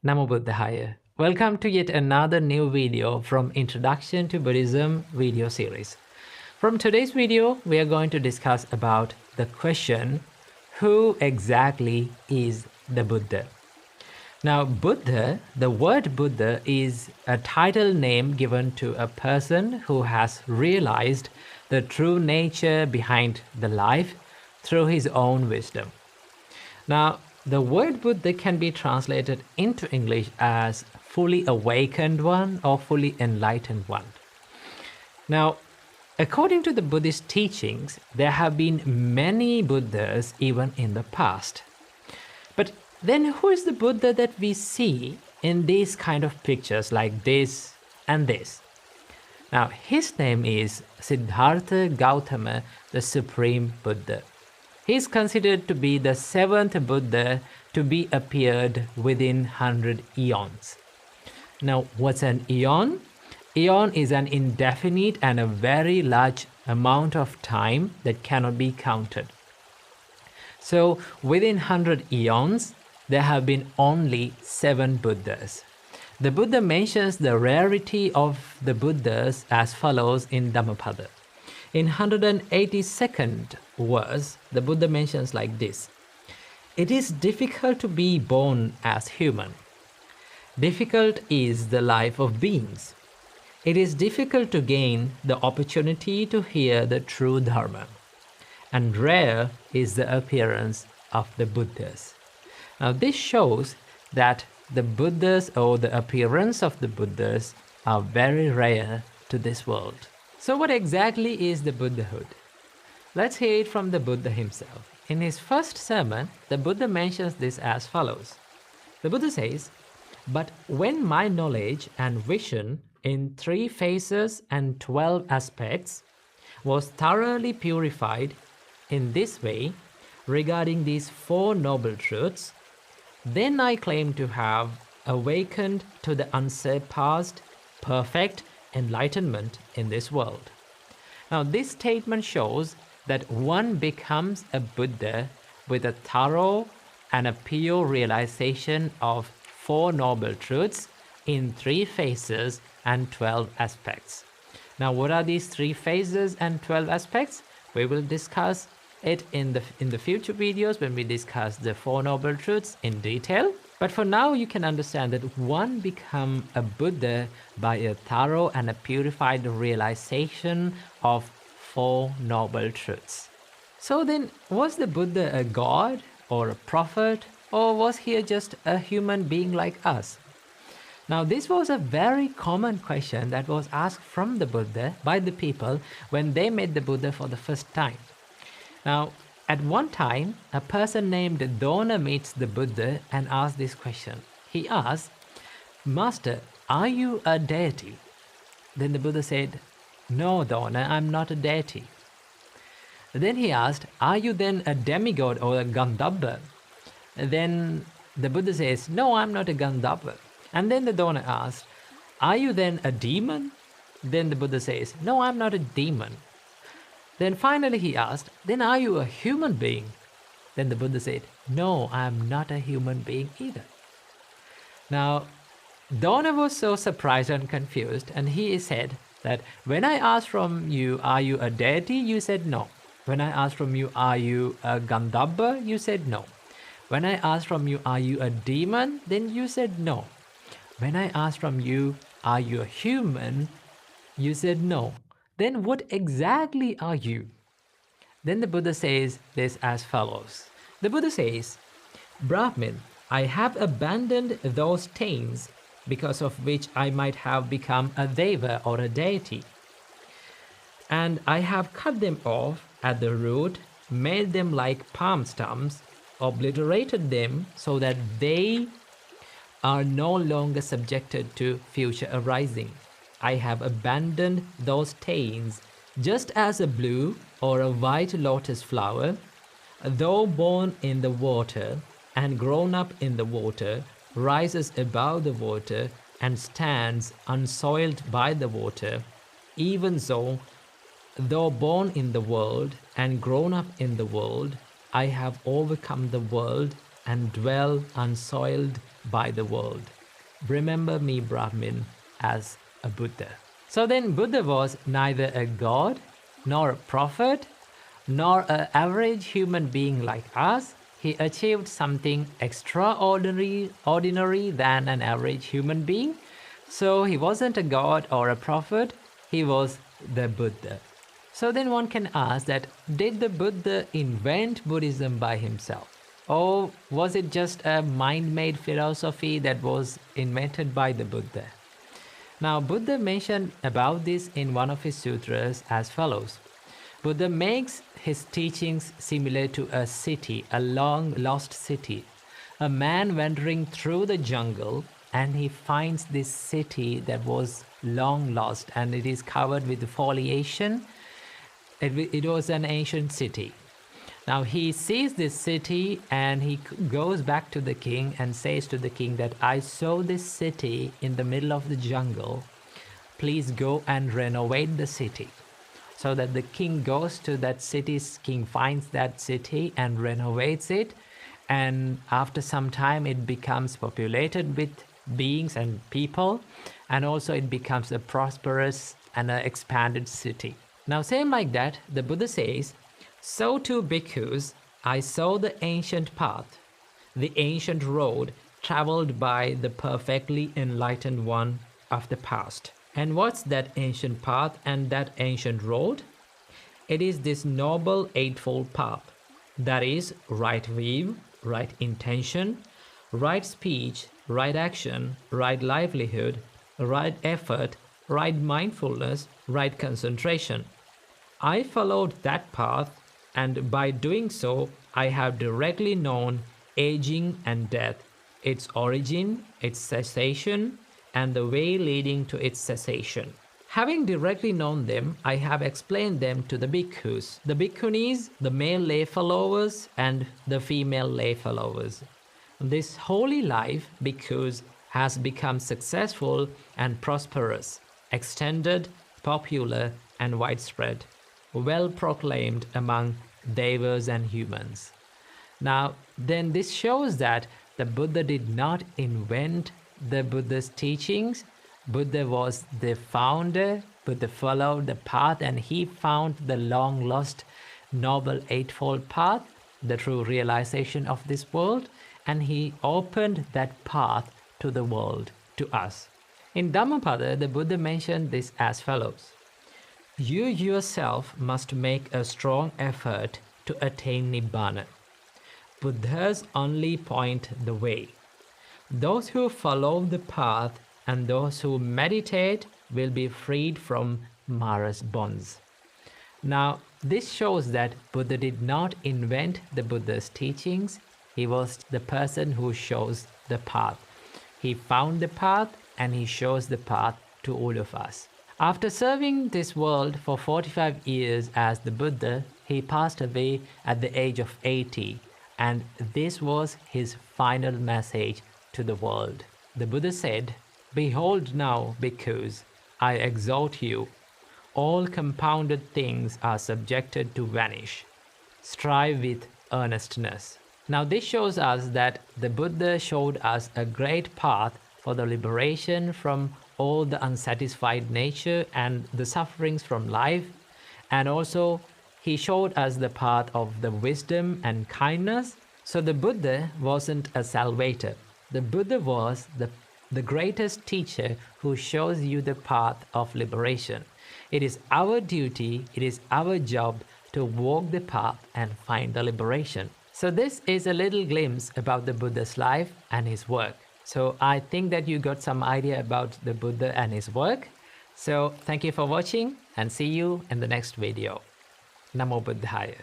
Namo Buddhaya. Welcome to yet another new video from Introduction to Buddhism video series. From today's video, we are going to discuss about the question, who exactly is the Buddha? Now, Buddha, the word Buddha is a title name given to a person who has realized the true nature behind the life through his own wisdom. Now, the word Buddha can be translated into English as fully awakened one or fully enlightened one. Now, according to the Buddhist teachings, there have been many Buddhas even in the past. But then who is the Buddha that we see in these kind of pictures like this and this? Now, his name is Siddhartha Gautama, the Supreme Buddha. He is considered to be the seventh Buddha to be appeared within 100 eons. Now, what's an eon? Eon is an indefinite and a very large amount of time that cannot be counted. So, within 100 eons, there have been only 7 Buddhas. The Buddha mentions the rarity of the Buddhas as follows in Dhammapada. In 182nd verse, the Buddha mentions like this: "It is difficult to be born as human. Difficult is the life of beings. It is difficult to gain the opportunity to hear the true Dharma. And rare is the appearance of the Buddhas." Now this shows that the Buddhas or the appearance of the Buddhas are very rare to this world. So what exactly is the Buddhahood? Let's hear it from the Buddha himself. In his first sermon, the Buddha mentions this as follows. The Buddha says, "But when my knowledge and vision in 3 phases and 12 aspects was thoroughly purified in this way regarding these 4 noble truths, then I claim to have awakened to the unsurpassed, perfect enlightenment in this world." Now, this statement shows that one becomes a Buddha with a thorough and a pure realization of 4 noble truths in 3 phases and 12 aspects. Now, what are these 3 phases and 12 aspects? We will discuss it in the future videos when we discuss the 4 noble truths in detail. But for now, you can understand that one becomes a Buddha by a thorough and a purified realization of 4 noble truths. So then, was the Buddha a god or a prophet, or was he just a human being like us? Now, this was a very common question that was asked from the Buddha by the people when they met the Buddha for the first time. Now, at one time, a person named Dona meets the Buddha and asks this question. He asks, "Master, are you a deity?" Then the Buddha said, "No, Dona, I'm not a deity." Then he asked, "Are you then a demigod or a Gandhabba?" Then the Buddha says, "No, I'm not a Gandhabba." And then the Dona asked, "Are you then a demon?" Then the Buddha says, "No, I'm not a demon." Then finally he asked, "Then are you a human being?" Then the Buddha said, "No, I am not a human being either." Now, Dona was so surprised and confused, and he said that, "When I asked from you, are you a deity? You said no. When I asked from you, are you a Gandhabba? You said no. When I asked from you, are you a demon? Then you said no. When I asked from you, are you a human? You said no. Then what exactly are you?" Then the Buddha says this as follows. The Buddha says, "Brahmin, I have abandoned those stains because of which I might have become a deva or a deity. And I have cut them off at the root, made them like palm stumps, obliterated them so that they are no longer subjected to future arising. I have abandoned those stains, just as a blue or a white lotus flower, though born in the water and grown up in the water, rises above the water and stands unsoiled by the water. Even so, though born in the world and grown up in the world, I have overcome the world and dwell unsoiled by the world. Remember me, Brahmin, as a Buddha. So then Buddha was neither a god, nor a prophet, nor an average human being like us. He achieved something extraordinary than an average human being. So he wasn't a god or a prophet, he was the Buddha. So then one can ask that, did the Buddha invent Buddhism by himself? Or was it just a mind-made philosophy that was invented by the Buddha? Now, Buddha mentioned about this in one of his sutras as follows. Buddha makes his teachings similar to a city, a long-lost city. A man wandering through the jungle, and he finds this city that was long lost, and it is covered with foliage. It was an ancient city. Now he sees this city and he goes back to the king and says to the king that I saw this city in the middle of the jungle. Please go and renovate the city. So that the king goes to that city, king finds that city and renovates it. And after some time it becomes populated with beings and people. And also it becomes a prosperous and an expanded city. Now same like that, the Buddha says, so too, bhikkhus, I saw the ancient path, the ancient road traveled by the perfectly enlightened one of the past. And what's that ancient path and that ancient road? It is this noble Eightfold Path. That is right view, right intention, right speech, right action, right livelihood, right effort, right mindfulness, right concentration. I followed that path, and by doing so, I have directly known aging and death, its origin, its cessation, and the way leading to its cessation. Having directly known them, I have explained them to the bhikkhus, the bhikkhunis, the male lay followers, and the female lay followers. This holy life, bhikkhus, has become successful and prosperous, extended, popular, and widespread, well proclaimed among devas and humans. Now, then this shows that the Buddha did not invent the Buddha's teachings. Buddha was the founder. Buddha followed the path and he found the long lost noble Eightfold Path, the true realization of this world, and he opened that path to the world, to us. In Dhammapada, the Buddha mentioned this as follows. You yourself must make a strong effort to attain Nibbana. Buddhas only point the way. Those who follow the path and those who meditate will be freed from Mara's bonds. Now, this shows that Buddha did not invent the Buddha's teachings. He was the person who shows the path. He found the path and he shows the path to all of us. After serving this world for 45 years as the Buddha, he passed away at the age of 80, and this was his final message to the world. The Buddha said, Behold now, bhikkhus, I exhort you. All compounded things are subjected to vanish. Strive with earnestness. Now this shows us that the Buddha showed us a great path for the liberation from all the unsatisfied nature and the sufferings from life, and also he showed us the path of the wisdom and kindness. So the Buddha wasn't a salvator. The Buddha was the greatest teacher who shows you the path of liberation. It is our duty, it is our job to walk the path and find the liberation. So this is a little glimpse about the Buddha's life and his work. So I think that you got some idea about the Buddha and his work. So thank you for watching and see you in the next video. Namo Buddhaya.